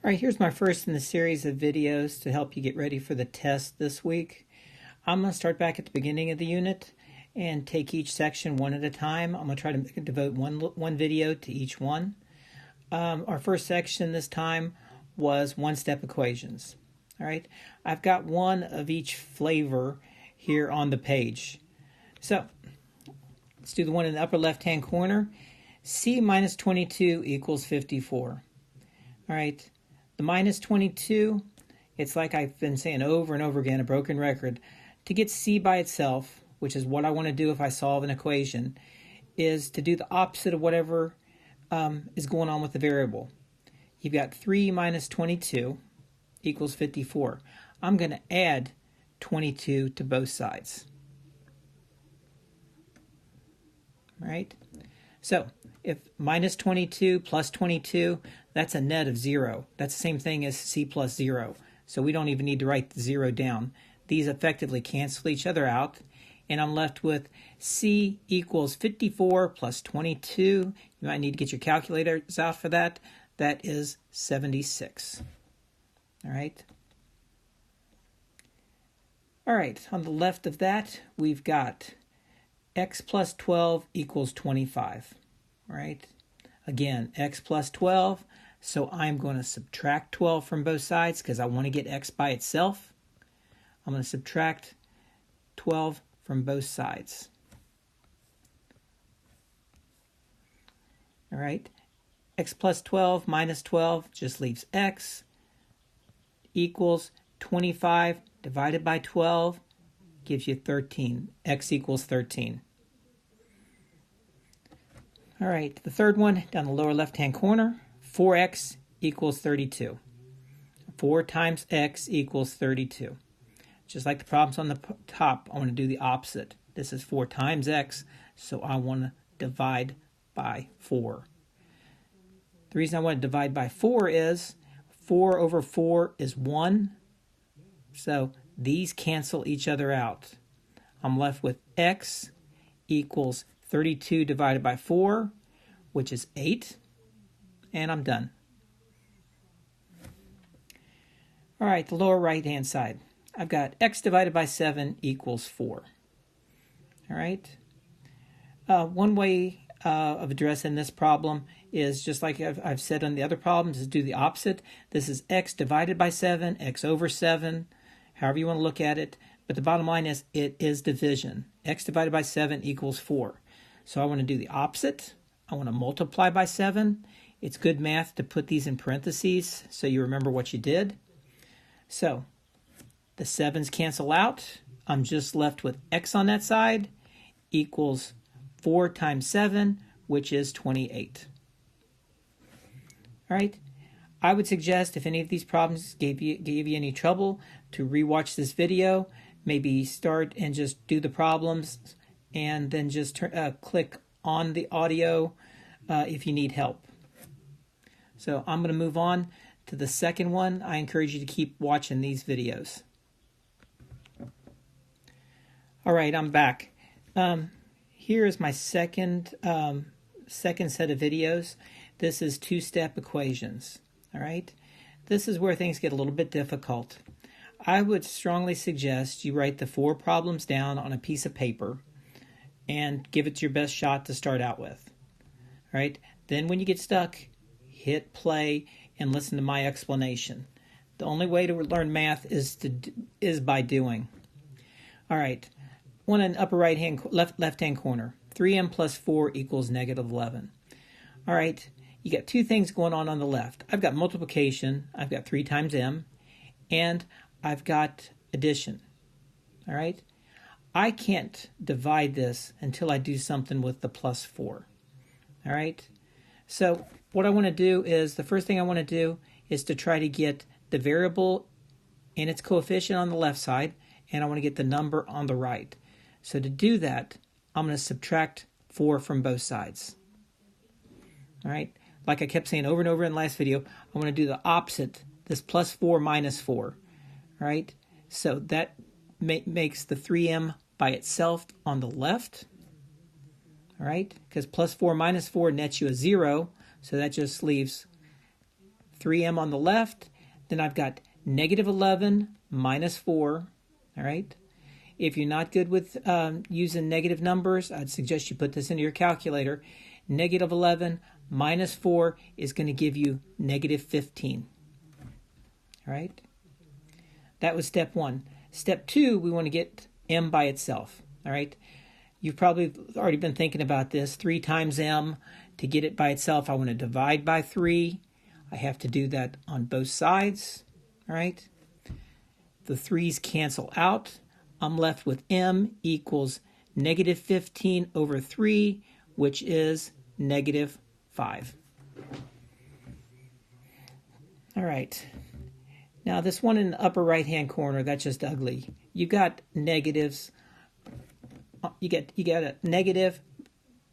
All right, here's my first in the series of videos to help you get ready for the test this week. I'm going to start back at the beginning of the unit and take each section one at a time. I'm going to try to devote one video to each one. Our first section this time was OneStep Equations. All right, I've got one of each flavor here on the page. So let's do the one in the upper left-hand corner. C minus 22 equals 54. All right. The minus 22, it's like I've been saying over and over again, a broken record. To get C by itself, which is what I want to do if I solve an equation, is to do the opposite of whatever is going on with the variable. You've got 3 minus 22 equals 54. I'm going to add 22 to both sides. All right? So if minus 22 plus 22, that's a net of 0. That's the same thing as C plus 0. So we don't even need to write the 0 down. These effectively cancel each other out. And I'm left with C equals 54 plus 22. You might need to get your calculators out for that. That is 76. All right. All right, on the left of that, we've got x plus 12 equals 25. All right. Again, x plus 12. So I'm going to subtract 12 from both sides because I want to get x by itself. I'm going to subtract 12 from both sides. All right. X plus 12 minus 12 just leaves x equals 25 divided by 12 gives you 13. X equals 13. All right, the third one down the lower left-hand corner, 4x equals 32. 4 times x equals 32. Just like the problems on the top, I want to do the opposite. This is 4 times x, so I want to divide by 4. The reason I want to divide by 4 is 4 over 4 is 1. So these cancel each other out. I'm left with x equals 32 divided by 4, which is 8, and I'm done. All right, the lower right-hand side. I've got x divided by 7 equals 4. All right. One way of addressing this problem is just like I've said on the other problems, is do the opposite. This is x divided by 7, x over 7, however you want to look at it. But the bottom line is it is division. X divided by 7 equals 4. So I want to do the opposite. I want to multiply by 7. It's good math to put these in parentheses so you remember what you did. So the 7's cancel out. I'm just left with x on that side equals 4 times 7, which is 28. All right. I would suggest if any of these problems gave you any trouble to rewatch this video, maybe start and just do the problems and then just click on the audio if you need help. So I'm going to move on to the second one. I encourage you to keep watching these videos. All right, I'm back. Here is my second set of videos. This is two-step equations. All right, this is where things get a little bit difficult. I would strongly suggest you write the 4 problems down on a piece of paper and give it your best shot to start out with. All right, then when you get stuck, hit play and listen to my explanation. The only way to learn math is by doing. All right, one in the upper left-hand corner. 3m plus 4 equals negative 11. All right, you got 2 things going on the left. I've got multiplication. I've got 3 times m, and I've got addition. All right, I can't divide this until I do something with the plus 4. All right, so what I want to do is, the first thing I want to do is to try to get the variable and its coefficient on the left side, and I want to get the number on the right. So to do that, I'm going to subtract 4 from both sides. All right, like I kept saying over and over in the last video, I want to do the opposite, this plus 4 minus 4. All right, so that makes the 3m by itself on the left. All right, because plus 4 minus 4 nets you a 0, so that just leaves 3m on the left. Then I've got negative 11 minus 4. All right. If you're not good with using negative numbers, I'd suggest you put this into your calculator. Negative 11 minus 4 is going to give you negative 15. All right. That was step 1. Step 2, we want to get m by itself. All right. You've probably already been thinking about this. 3 times m. To get it by itself, I want to divide by 3. I have to do that on both sides. All right. The 3's cancel out. I'm left with m equals negative 15 over 3, which is negative 5. All right. Now this one in the upper right-hand corner, that's just ugly. You got negatives. You get a negative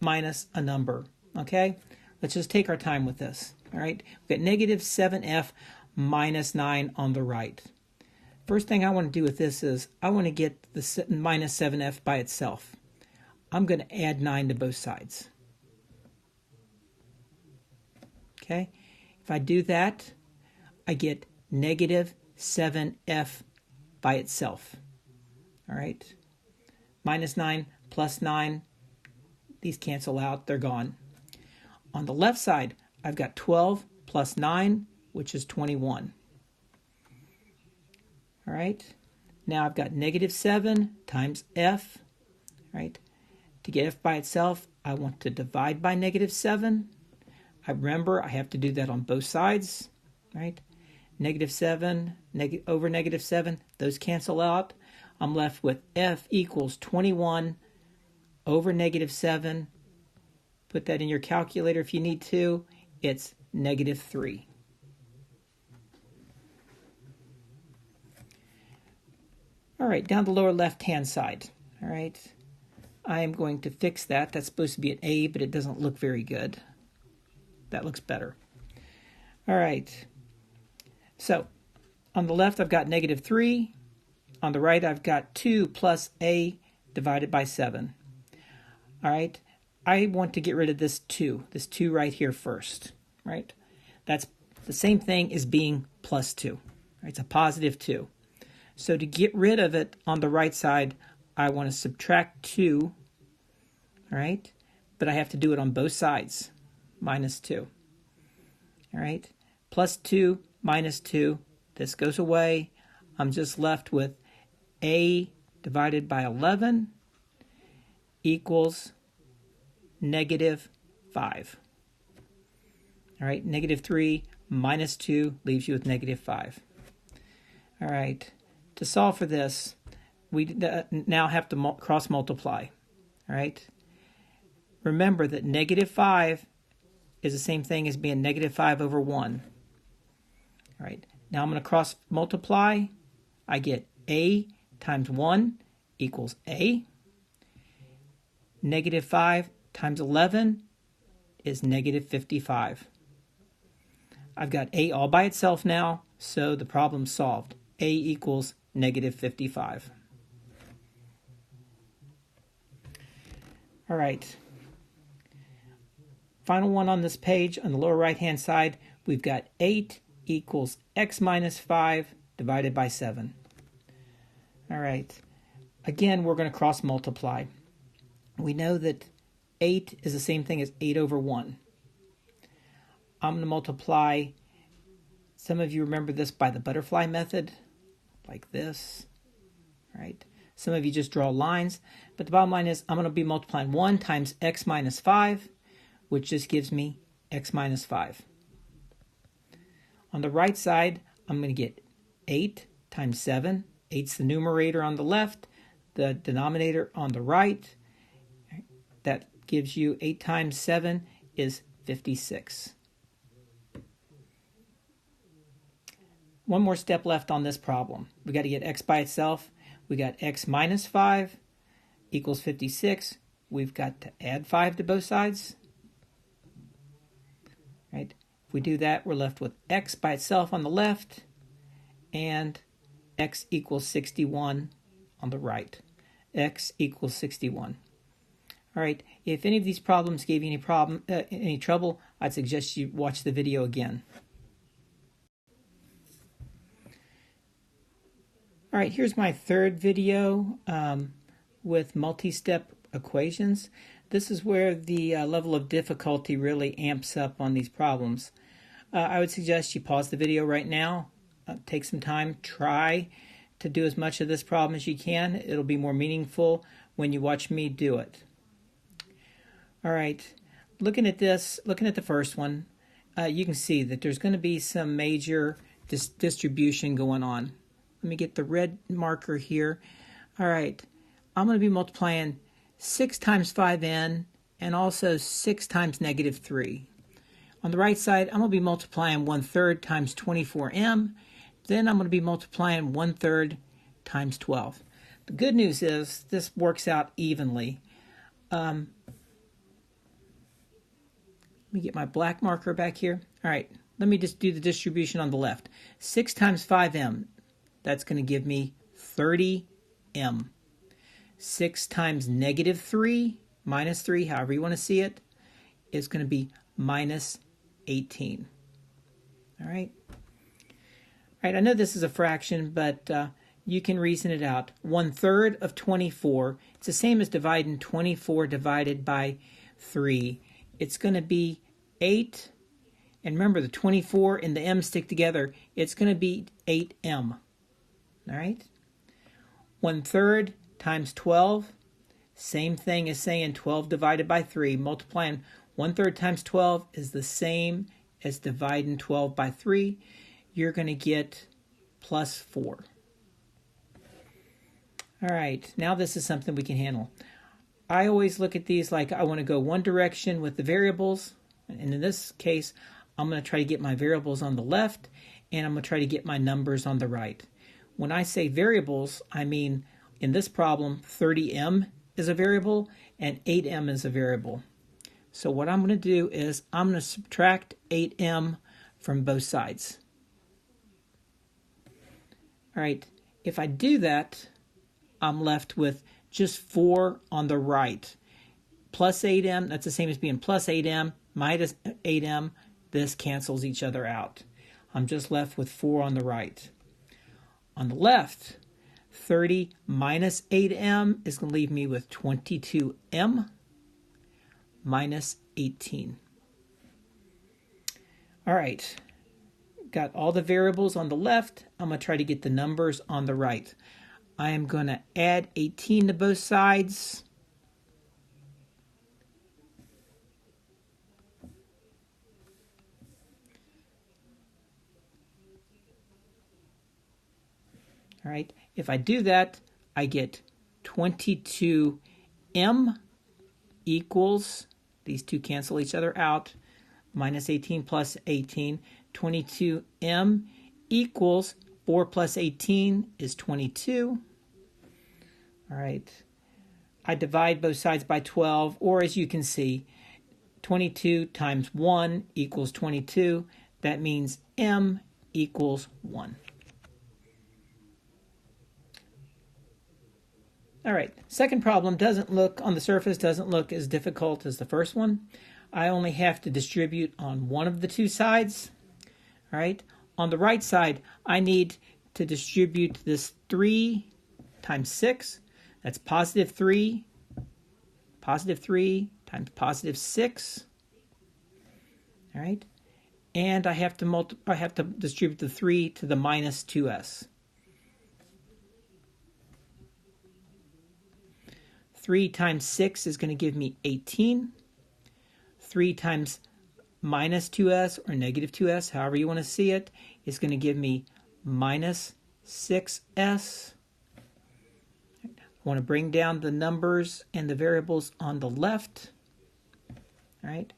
minus a number. Okay. Let's just take our time with this. All right. We've got negative 7f minus 9 on the right. First thing I want to do with this is I want to get the minus 7f by itself. I'm going to add 9 to both sides. Okay. If I do that, I get negative 7f by itself. All right. Minus 9 plus 9. These cancel out. They're gone. On the left side, I've got 12 plus 9, which is 21. All right. Now I've got negative 7 times f. All right. To get f by itself, I want to divide by negative 7. I remember I have to do that on both sides. Right. Negative 7 over negative 7. Those cancel out. I'm left with f equals 21 over negative 7. Put that in your calculator if you need to. It's negative 3. All right, down the lower left-hand side. All right, I am going to fix that. That's supposed to be an A, but it doesn't look very good. That looks better. All right, so on the left, I've got negative 3. On the right, I've got 2 plus A divided by 7. All right, I want to get rid of this 2 right here first. Right, that's the same thing as being plus 2. Right? It's a positive 2. So to get rid of it on the right side, I want to subtract 2, all right? But I have to do it on both sides, minus 2, all right? Plus 2, minus 2, this goes away. I'm just left with A divided by 11 equals negative 5. All right, negative 3 minus 2 leaves you with negative 5. All right. To solve for this, we now have to cross multiply, all right? Remember that negative 5 is the same thing as being negative 5 over 1. All right, now I'm going to cross multiply. I get A times 1 equals A. Negative 5 times 11 is negative 55. I've got A all by itself now, so the problem's solved. A equals negative 55. All right. Final one on this page, on the lower right-hand side, we've got 8 equals x minus 5 divided by 7. All right. Again, we're going to cross multiply. We know that 8 is the same thing as 8 over 1. I'm going to multiply, some of you remember this by the butterfly method, like this, right? Some of you just draw lines, but the bottom line is I'm going to be multiplying 1 times x minus 5, which just gives me x minus 5. On the right side, I'm going to get 8 times 7. 8's the numerator on the left, the denominator on the right. That gives you 8 times 7 is 56. One more step left on this problem. We got to get x by itself. We got x minus 5 equals 56. We've got to add 5 to both sides. Right? If we do that, we're left with x by itself on the left and x equals 61 on the right. X equals 61. All right. If any of these problems gave you any trouble, I'd suggest you watch the video again. All right, here's my third video with multi-step equations. This is where the level of difficulty really amps up on these problems. I would suggest you pause the video right now, take some time, try to do as much of this problem as you can. It'll be more meaningful when you watch me do it. All right, looking at this, looking at the first one, you can see that there's going to be some major distribution going on. Let me get the red marker here. All right, I'm going to be multiplying 6 times 5n and also 6 times negative 3. On the right side, I'm going to be multiplying 1/3 times 24m. Then I'm going to be multiplying 1/3 times 12. The good news is this works out evenly. Let me get my black marker back here. All right, let me just do the distribution on the left. 6 times 5m, that's going to give me 30m. 6 times negative 3 minus 3, however you want to see it, is going to be minus 18. All right. All right, I know this is a fraction, but you can reason it out. 1/3 of 24, it's the same as dividing 24 divided by 3. It's going to be 8. And remember, the 24 and the m stick together. It's going to be 8m. All right? 1/3 times 12, same thing as saying 12 divided by 3. Multiplying 1/3 times 12 is the same as dividing 12 by 3. You're going to get plus 4. All right, now this is something we can handle. I always look at these like I want to go one direction with the variables. And in this case, I'm going to try to get my variables on the left, and I'm going to try to get my numbers on the right. When I say variables, I mean in this problem, 30m is a variable and 8m is a variable. So what I'm going to do is I'm going to subtract 8m from both sides. All right, if I do that, I'm left with just 4 on the right. Plus 8m, that's the same as being plus 8m, minus 8m. This cancels each other out. I'm just left with 4 on the right. On the left, 30 minus 8m is going to leave me with 22m minus 18. All right, got all the variables on the left. I'm going to try to get the numbers on the right. I am going to add 18 to both sides. All right, if I do that, I get 22m equals, these two cancel each other out, minus 18 plus 18. 22m equals 4 plus 18 is 22. All right, I divide both sides by 12, or as you can see, 22 times 1 equals 22. That means m equals 1. All right, second problem doesn't look, on the surface, doesn't look as difficult as the first one. I only have to distribute on one of the two sides. All right, on the right side, I need to distribute this 3 times 6. That's positive 3 times positive 6. All right, and I have to distribute the 3 to the minus 2s. 3 times 6 is going to give me 18. 3 times minus 2s or negative 2s, however you want to see it, is going to give me minus 6s. I want to bring down the numbers and the variables on the left. All right.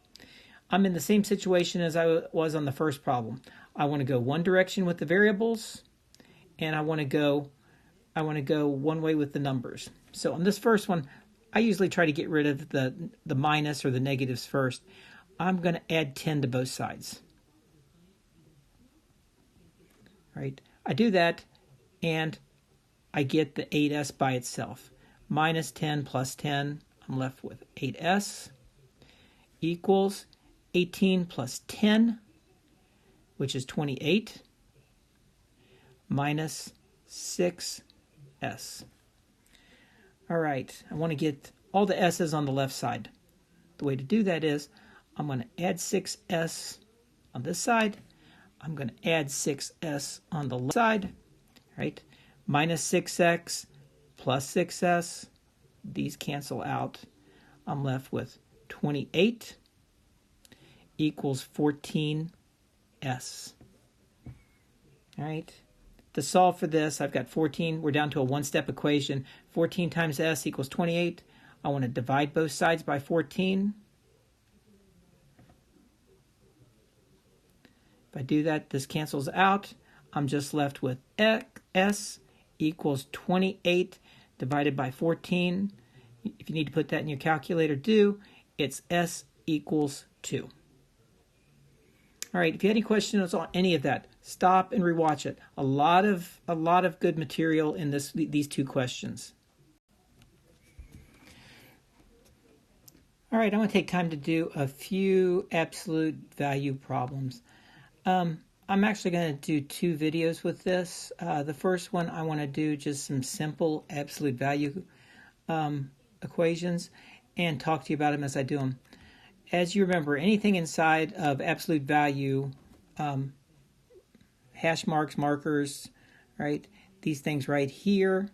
I'm in the same situation as I was on the first problem. I want to go one direction with the variables, and I want to go one way with the numbers. So on this first one, I usually try to get rid of the minus or the negatives first. I'm going to add 10 to both sides. All right, I do that, and I get the 8s by itself. Minus 10 plus 10, I'm left with 8s, equals 18 plus 10, which is 28, minus 6s. All right, I want to get all the s's on the left side. The way to do that is I'm going to add 6s on this side. I'm going to add 6s on the left side, right? Minus 6x plus 6s. These cancel out. I'm left with 28 equals 14s. All right. To solve for this, I've got 14. We're down to a one-step equation. 14 times s equals 28. I want to divide both sides by 14. If I do that, this cancels out. I'm just left with s equals 28 divided by 14. If you need to put that in your calculator, do. It's s equals 2. All right, if you have any questions on any of that, stop and rewatch it. A lot of good material in these two questions. All right, I'm going to take time to do a few absolute value problems. I'm actually going to do two videos with this. The first one, I want to do just some simple absolute value equations and talk to you about them as I do them. As you remember, anything inside of absolute value, hash marks, markers, right? These things right here,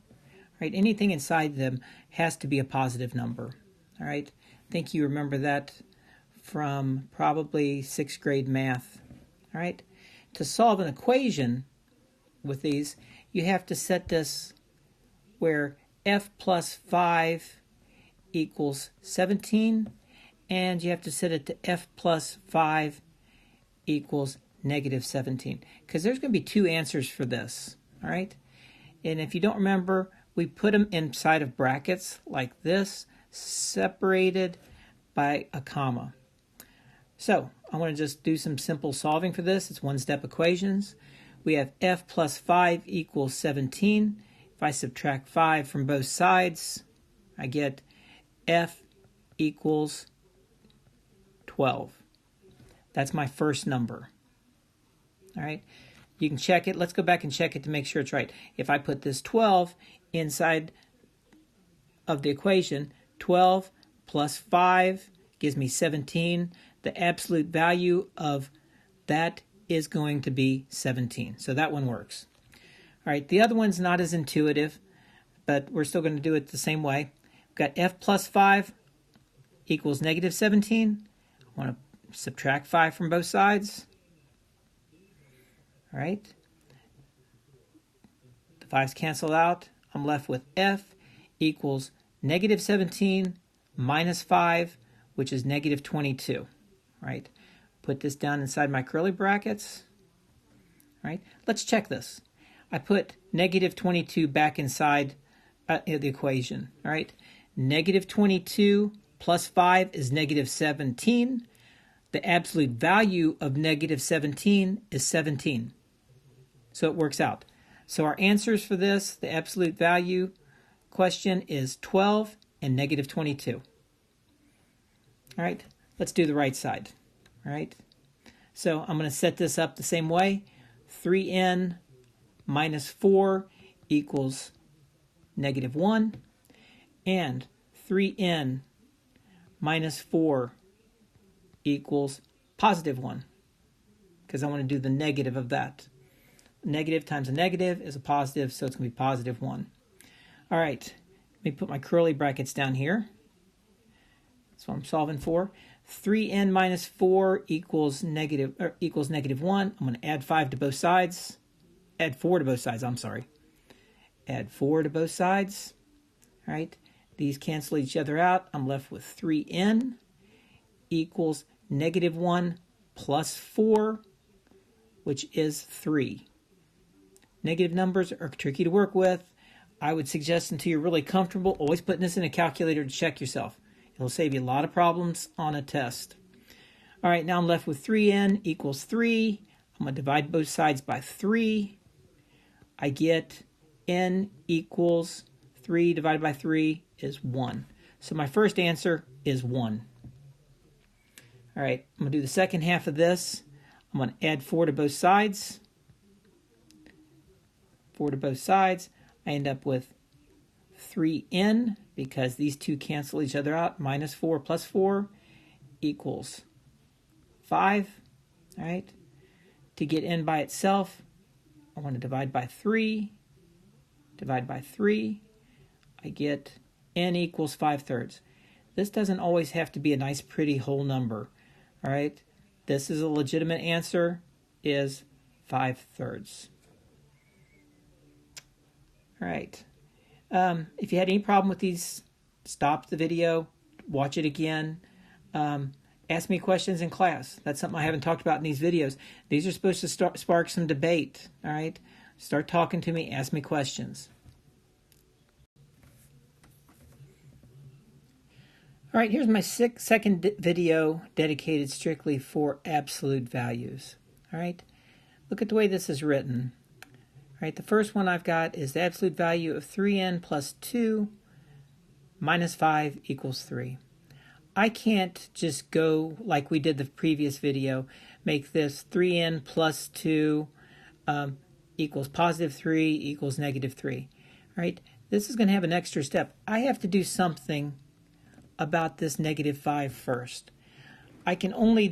right? Anything inside them has to be a positive number, all right? I think you remember that from probably 6th grade math, all right? To solve an equation with these, you have to set this where f plus 5 equals 17, and you have to set it to f plus 5 equals negative 17, because there's going to be two answers for this, all right? And if you don't remember, we put them inside of brackets like this, separated by a comma. So I want to just do some simple solving for this. It's one-step equations. We have f plus 5 equals 17. If I subtract 5 from both sides, I get f equals 12. That's my first number. All right. You can check it. Let's go back and check it to make sure it's right. If I put this 12 inside of the equation, 12 plus 5 gives me 17. The absolute value of that is going to be 17. So that one works. All right. The other one's not as intuitive, but we're still going to do it the same way. We've got f plus 5 equals negative 17. I want to subtract 5 from both sides. All right. The 5's cancel out. I'm left with f equals negative 17 minus 5, which is negative 22. Right. Put this down inside my curly brackets. All right. Let's check this. I put negative 22 back inside the equation. All right. Negative 22 plus 5 is negative 17. The absolute value of negative 17 is 17. So it works out. So our answers for this, the absolute value question, is 12 and negative 22. All right, let's do the right side. All right, so I'm going to set this up the same way. 3n minus 4 equals negative 1, and 3n minus 4 equals positive 1, because I want to do the negative of that. Negative times a negative is a positive, so it's going to be positive 1. All right, let me put my curly brackets down here. That's what I'm solving for. 3n minus 4 equals negative 1. I'm going to add 5 to both sides. Add 4 to both sides, I'm sorry. Add 4 to both sides. All right, these cancel each other out. I'm left with 3n equals negative 1 plus 4, which is 3. Negative numbers are tricky to work with. I would suggest, until you're really comfortable, always putting this in a calculator to check yourself. It'll save you a lot of problems on a test. All right, now I'm left with 3n equals 3. I'm going to divide both sides by 3. I get n equals 3 divided by 3 is 1. So my first answer is 1. All right, I'm going to do the second half of this. I'm going to add 4 to both sides. 4 to both sides. I end up with 3n, because these two cancel each other out. Minus 4 plus 4 equals 5. All right. To get n by itself, I want to divide by 3. Divide by 3. I get n equals 5/3. This doesn't always have to be a nice, pretty whole number. All right. This is a legitimate answer, is 5/3. All right. If you had any problem with these, stop the video, watch it again. Ask me questions in class. That's something I haven't talked about in these videos. These are supposed to spark some debate. All right. Start talking to me. Ask me questions. All right, here's my second video dedicated strictly for absolute values. All right, look at the way this is written. All right, the first one I've got is the absolute value of 3n plus 2 minus 5 equals 3. I can't just go like we did the previous video, make this 3n plus 2 equals positive 3 equals negative 3. All right, this is going to have an extra step. I have to do something about this negative 5 first. I can only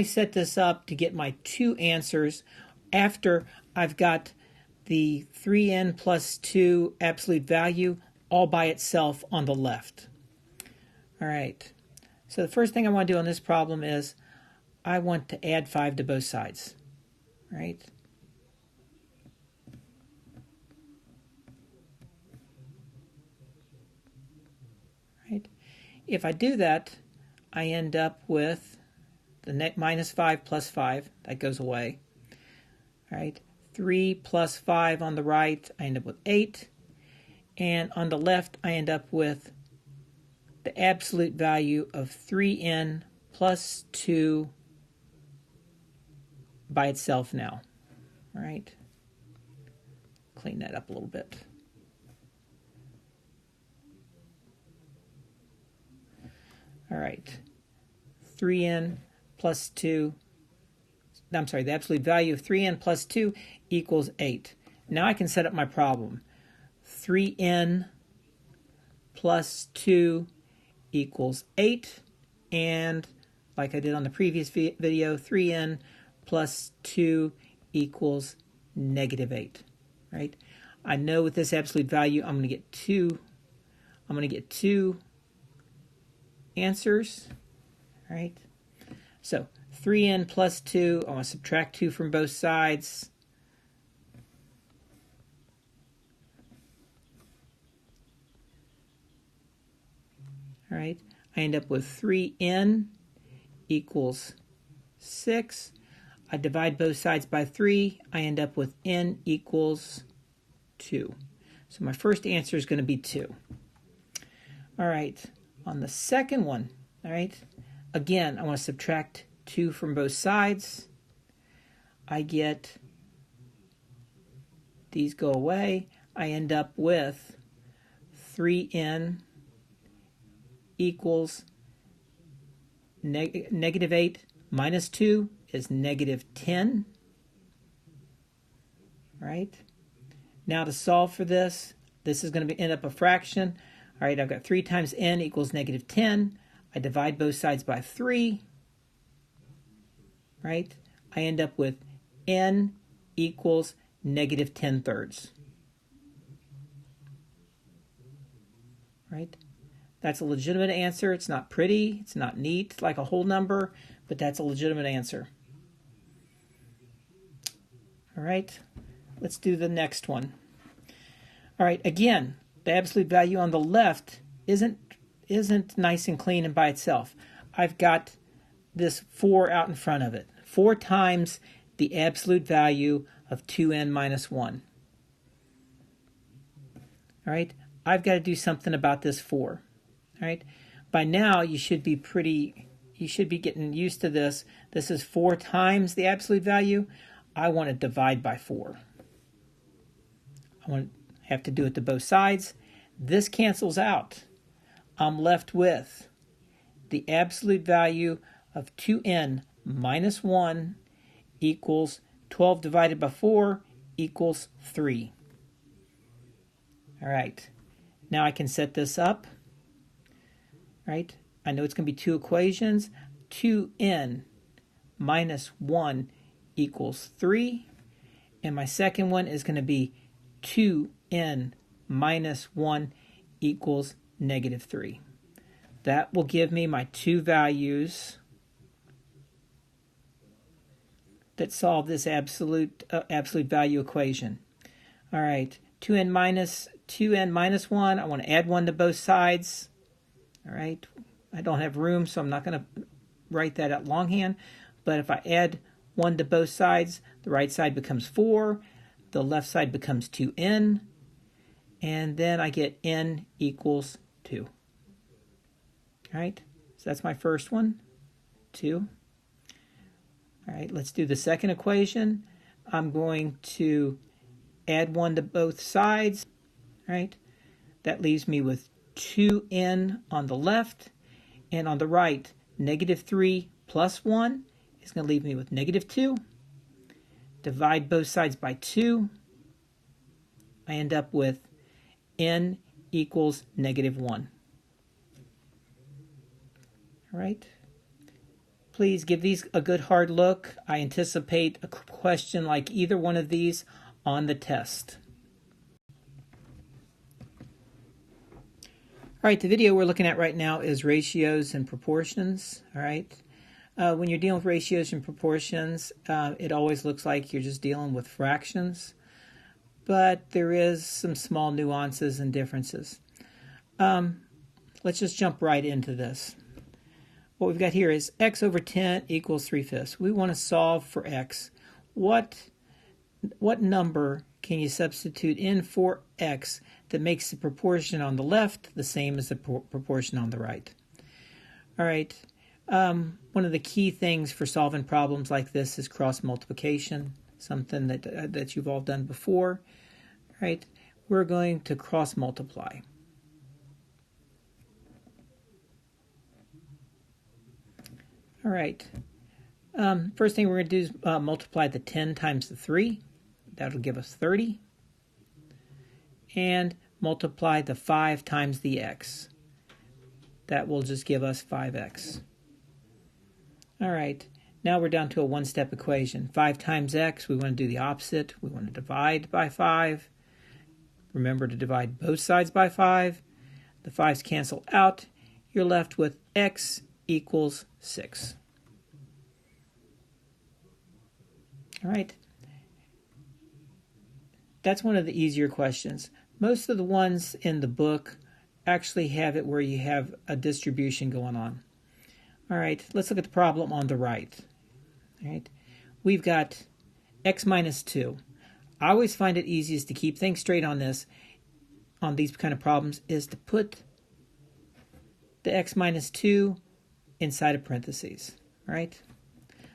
set this up to get my two answers after I've got the 3n plus 2 absolute value all by itself on the left. All right, so the first thing I want to do on this problem is I want to add 5 to both sides. All right. If I do that, I end up with the minus 5 plus 5. That goes away. All right. 3 plus 5 on the right, I end up with 8. And on the left, I end up with the absolute value of 3n plus 2 by itself now. All right. Clean that up a little bit. All right, 3n plus 2, I'm sorry, the absolute value of 3n plus 2 equals 8. Now I can set up my problem. 3n plus 2 equals 8, and like I did on the previous video, 3n plus 2 equals negative 8, right? I know with this absolute value, I'm going to get two answers, right? So 3n plus 2, I want to subtract 2 from both sides. All right, I end up with 3n equals 6. I divide both sides by 3. I end up with n equals 2. So my first answer is going to be 2. All right. On the second one, all right, again, I want to subtract 2 from both sides. I get, these go away. I end up with 3n equals negative 8 minus 2 is negative 10. Right? Now to solve for this, this is going to end up a fraction. All right, I've got 3 times n equals negative 10. I divide both sides by 3. Right? I end up with n equals negative 10/3. Right? That's a legitimate answer. It's not pretty. It's not neat like a whole number, but that's a legitimate answer. All right, let's do the next one. All right, again, the absolute value on the left isn't nice and clean and by itself. I've got this 4 out in front of it. 4 times the absolute value of 2n minus 1. All right, I've got to do something about this 4. All right, by now you should be getting used to this. This is 4 times the absolute value. I want to divide by 4. I want to have to do it to both sides. This cancels out. I'm left with the absolute value of 2n minus 1 equals 12 divided by 4 equals 3. All right, now I can set this up. Right, I know it's going to be two equations. 2n minus 1 equals 3. And my second one is going to be 2n minus 1 equals negative 3. That will give me my two values that solve this absolute value equation. All right, 2n minus 1, I want to add 1 to both sides. All right, I don't have room, so I'm not going to write that out longhand. But if I add 1 to both sides, the right side becomes 4, the left side becomes 2n, and then I get n equals 2. All right, so that's my first one, 2. All right, let's do the second equation. I'm going to add 1 to both sides. All right, that leaves me with 2n on the left, and on the right, negative 3 plus 1 is going to leave me with negative 2. Divide both sides by 2. I end up with n equals negative 1. All right. Please give these a good hard look. I anticipate a question like either one of these on the test. All right, the video we're looking at right now is ratios and proportions. All right. When you're dealing with ratios and proportions, it always looks like you're just dealing with fractions, but there is some small nuances and differences. Let's just jump right into this. What we've got here is x over 10 equals 3/5. We want to solve for x. What number can you substitute in for x that makes the proportion on the left the same as the proportion on the right? All right. One of the key things for solving problems like this is cross multiplication, something that you've all done before. All right. We're going to cross multiply. All right. First thing we're going to do is multiply the 10 times the 3. That'll give us 30. And multiply the 5 times the x. That will just give us 5x. All right. Now we're down to a one-step equation. 5 times x, we want to do the opposite. We want to divide by 5. Remember to divide both sides by 5. The 5's cancel out. You're left with x equals 6. All right. That's one of the easier questions. Most of the ones in the book actually have it where you have a distribution going on. All right, let's look at the problem on the right. All right, we've got x minus 2. I always find it easiest to keep things straight on this, on these kind of problems, is to put the x minus 2 inside of parentheses. All right,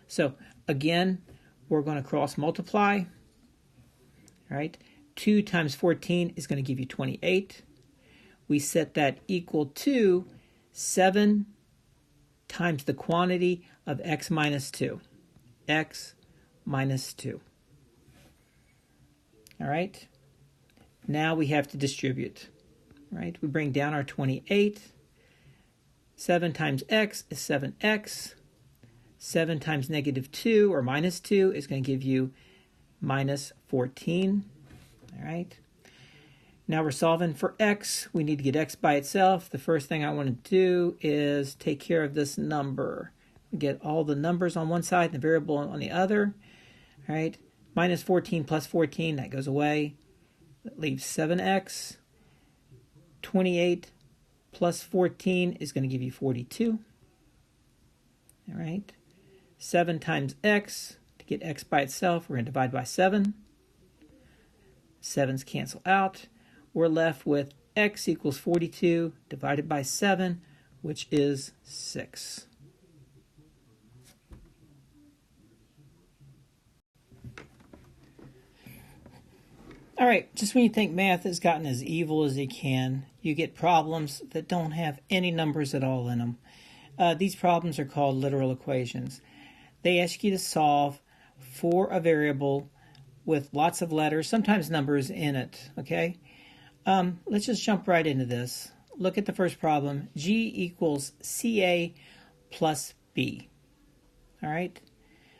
so again, we're going to cross multiply. All right, 2 times 14 is going to give you 28. We set that equal to 7 times the quantity of x minus 2. X minus 2. All right, now we have to distribute. All right, we bring down our 28. 7 times x is 7x. 7 times negative 2 or minus 2 is going to give you minus 14. All right. Now we're solving for x. We need to get x by itself. The first thing I want to do is take care of this number. Get all the numbers on one side and the variable on the other. All right. Minus 14 plus 14, that goes away. That leaves 7x. 28 plus 14 is going to give you 42. All right. 7 times x. To get x by itself, we're going to divide by 7. 7's cancel out. We're left with x equals 42 divided by 7, which is 6. All right, just when you think math has gotten as evil as it can, you get problems that don't have any numbers at all in them. These problems are called literal equations. They ask you to solve for a variable with lots of letters, sometimes numbers in it, okay? Let's just jump right into this. Look at the first problem. G equals CA plus B. All right?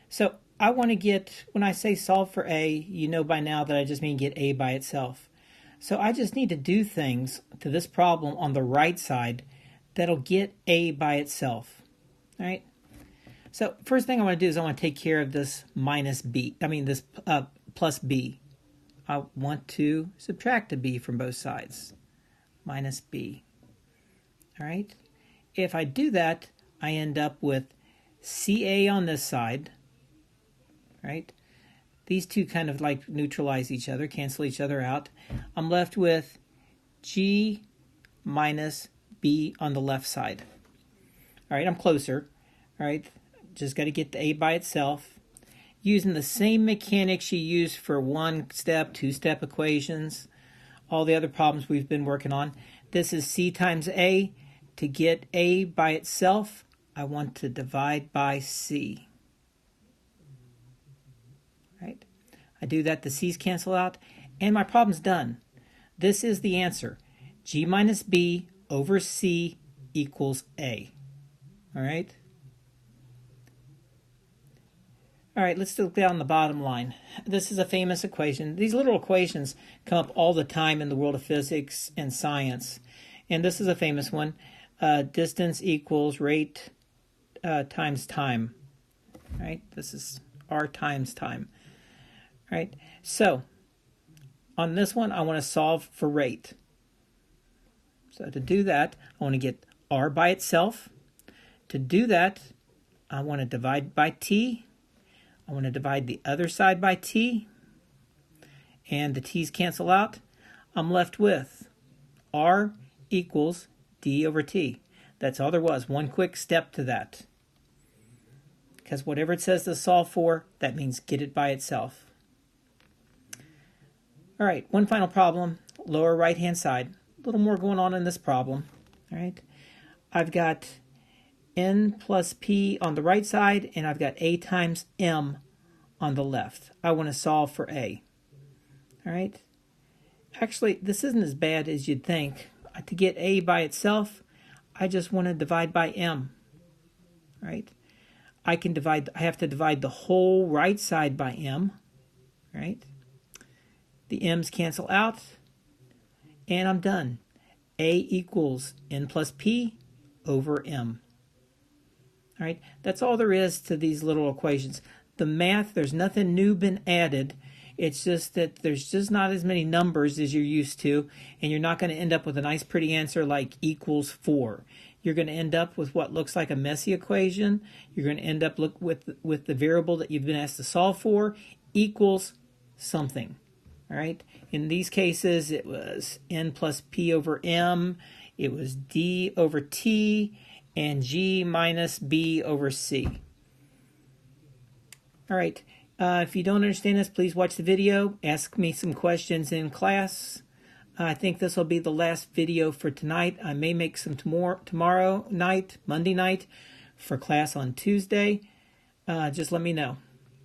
So I want to get, when I say solve for A, you know by now that I just mean get A by itself. So I just need to do things to this problem on the right side that'll get A by itself. All right? So first thing I want to do is I want to take care of this this plus B. I want to subtract a B from both sides. Minus B. All right? If I do that, I end up with CA on this side. Right? These two kind of like neutralize each other, cancel each other out. I'm left with G minus B on the left side. All right, I'm closer. All right, just got to get the A by itself. Using the same mechanics you use for one-step, two-step equations, all the other problems we've been working on. This is C times A. To get A by itself, I want to divide by C. Right? I do that, the C's cancel out, and my problem's done. This is the answer. G minus B over C equals A. All right? All right, let's look down the bottom line. This is a famous equation. These little equations come up all the time in the world of physics and science. And this is a famous one. Distance equals rate times time. Right? This is R times time. Right? So, on this one, I want to solve for rate. So to do that, I want to get R by itself. To do that, I want to divide by T. I want to divide the other side by T, and the T's cancel out. I'm left with R equals D over T. That's all there was, one quick step to that. Because whatever it says to solve for, that means get it by itself. All right, one final problem, lower right-hand side. A little more going on in this problem. All right, I've got N plus P on the right side, and I've got A times M on the left. I want to solve for A. All right. Actually, this isn't as bad as you'd think. To get A by itself, I just want to divide by M. All right. I have to divide the whole right side by M. Right. The M's cancel out, and I'm done. A equals N plus P over M. All right, that's all there is to these little equations. The math, there's nothing new been added. It's just that there's just not as many numbers as you're used to, and you're not going to end up with a nice pretty answer like equals 4. You're going to end up with what looks like a messy equation. You're going to end up with the variable that you've been asked to solve for equals something. All right, in these cases, it was N plus P over M. It was D over T. And G minus B over C. All right, if you don't understand this, please watch the video. Ask me some questions in class. I think this will be the last video for tonight. I may make some tomorrow night, Monday night, for class on Tuesday. Just let me know.